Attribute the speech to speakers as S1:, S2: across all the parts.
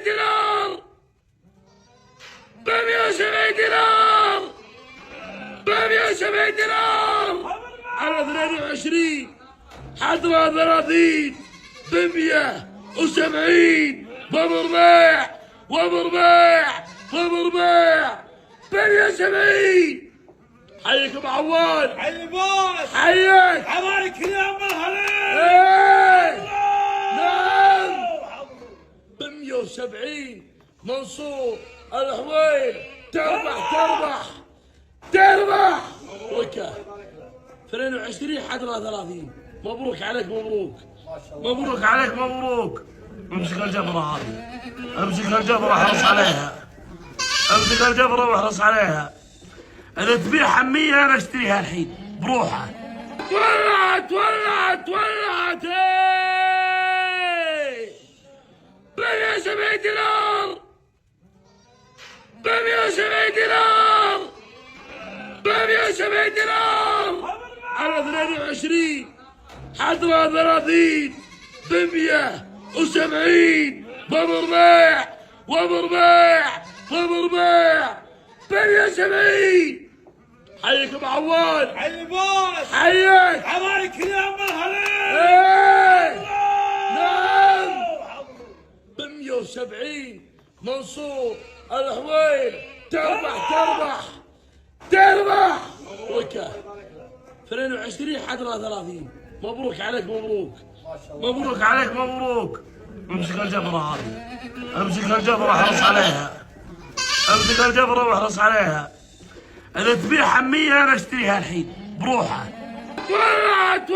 S1: دينار، ب 170 دينار، ب 170 دينار على 22 حضرة 30 ب 170 بابو ربيع وابو ربيع وابو ربيع ب 170. حيك ابو عواد،
S2: حي الباص،
S1: حيك
S2: عبارك يا ام الخليل.
S1: ايه نعم ب 170 منصور الحويل. تربح وكا 22 حضرة 30. مبروك عليك، مبروك عليك، مبروك. امسك الجبرة هذه، امسك الجبرة احرص عليها، امسك الجبرة واحرص عليها. اذا تبيع حمية انا اشتريها الحين بروحها. ولعت ب 170 دينار، ب 170 دينار، ب 170 دينار على 22 حضرة 30 ب 170 بابو ربيع وابو ربيع وابو ربيع ب 170. حيك ابو عواد،
S2: حي الباص،
S1: حيك
S2: عبارك يا ام الخليل.
S1: ايه نعم ب 170 منصور الحويل. تربح وكا 22 حضرة 30. مبروك عليك، مبروك عليك، مبروك. امسك الجبرة هذه، امسك الجبرة احرص عليها، امسك الجبرة واحرص عليها. اذا تبيع حمية انا اشتريها الحين بروحها. ولعت ب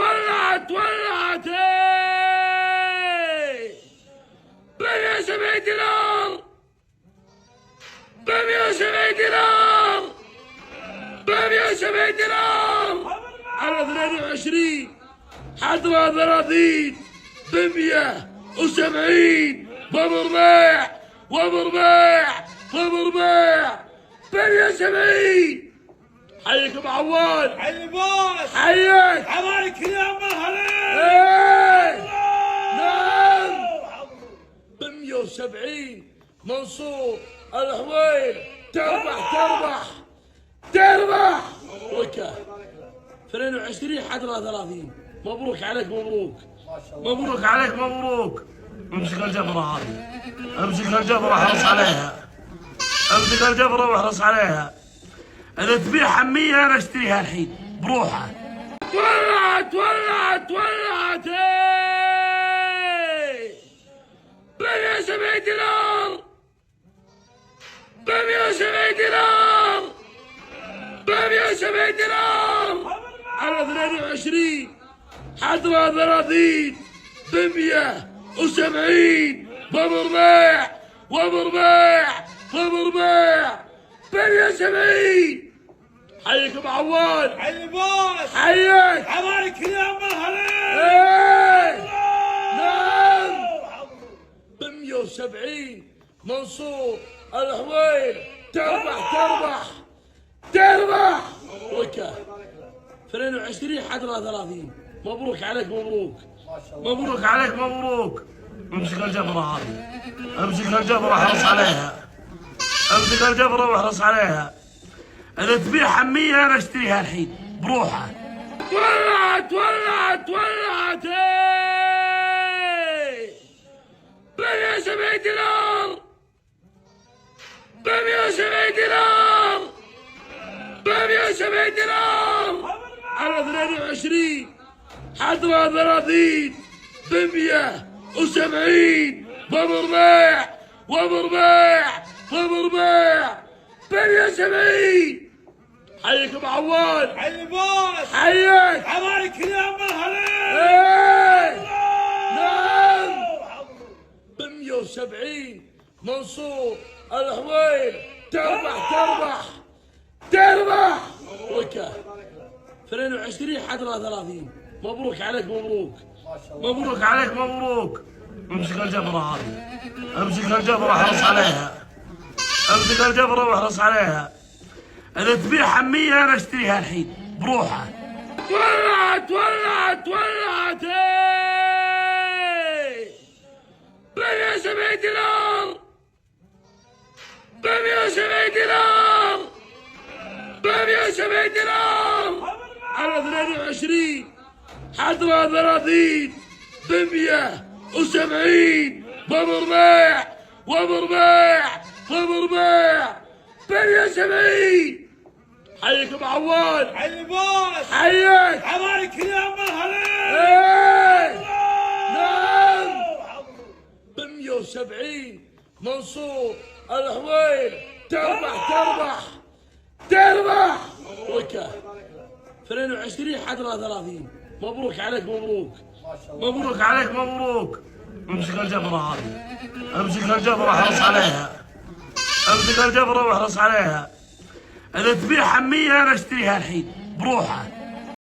S1: 170 دينار، ب 170 دينار، ب 170 دينار على 22 حضرة 30 ب 170 بابو ربيع وابو ربيع وابو ربيع ب 170. حيك ابو عواد،
S2: حي الباص،
S1: حيك
S2: عبارك يا ام الخليل.
S1: ايه نعم ب 170 منصور الحويل. تربح وكا 22 حضرة 30. مبروك عليك، مبروك عليك، مبروك. امسك الجبرة هذه، امسك الجبرة احرص عليها، امسك الجبرة واحرص عليها. اذا تبيع حمية انا اشتريها الحين بروحها. ولعت ب 170 دينار، ب 170 دينار، ب 170 دينار على 22 حضرة 30 ب 170 بابو ربيع وابو ربيع وابو ربيع ب 170. حيك ابو عواد،
S2: حي الباص،
S1: حيك
S2: عبارك يا ام الخليل.
S1: ايه نعم ب 170 منصور الحويل. تربح وكا 22 حضرة 30. مبروك عليك، مبروك عليك، مبروك. امسك الجبرة هذه، امسك الجبرة احرص عليها، امسك الجبرة واحرص عليها. اذا تبيع حمية انا اشتريها الحين بروحها. ولعت ب 170 دينار، ب 170 دينار، ب 170 دينار على 22 حضرة 30 ب 170 بابو ربيع وابو ربيع وابو ربيع ب 170. حيك ابو عواد،
S2: حي الباص،
S1: حيك
S2: عبارك يا ام الخليل.
S1: ايه نعم ب 170 منصور الحويل. تربح وكا 22 حضرة 30. مبروك عليك، مبروك عليك، مبروك. امسك الجبرة هذه، امسك الجبرة احرص عليها، امسك الجبرة واحرص عليها. اذا تبيع حمية انا اشتريها الحين بروحها. ولعت ب 170 دينار، حضرة 22 حضرة 30 170 بابو ربيع وابو ربيع وابو ربيع 170. حيك ابو عواد،
S2: حي البوس.
S1: حيك.
S2: عمارك يا ام الخليل.
S1: ايه نعم 170 منصور الحويل. تربح تربح تربح. وكا 22 حضرة 30. مبروك عليك مبروك مبروك عليك مبروك. امسك الجبرة هذه، امسك الجبرة واحرص عليها، امسك الجبرة واحرص عليها. اذا تبيع حمية انا اشتريها الحين بروحها.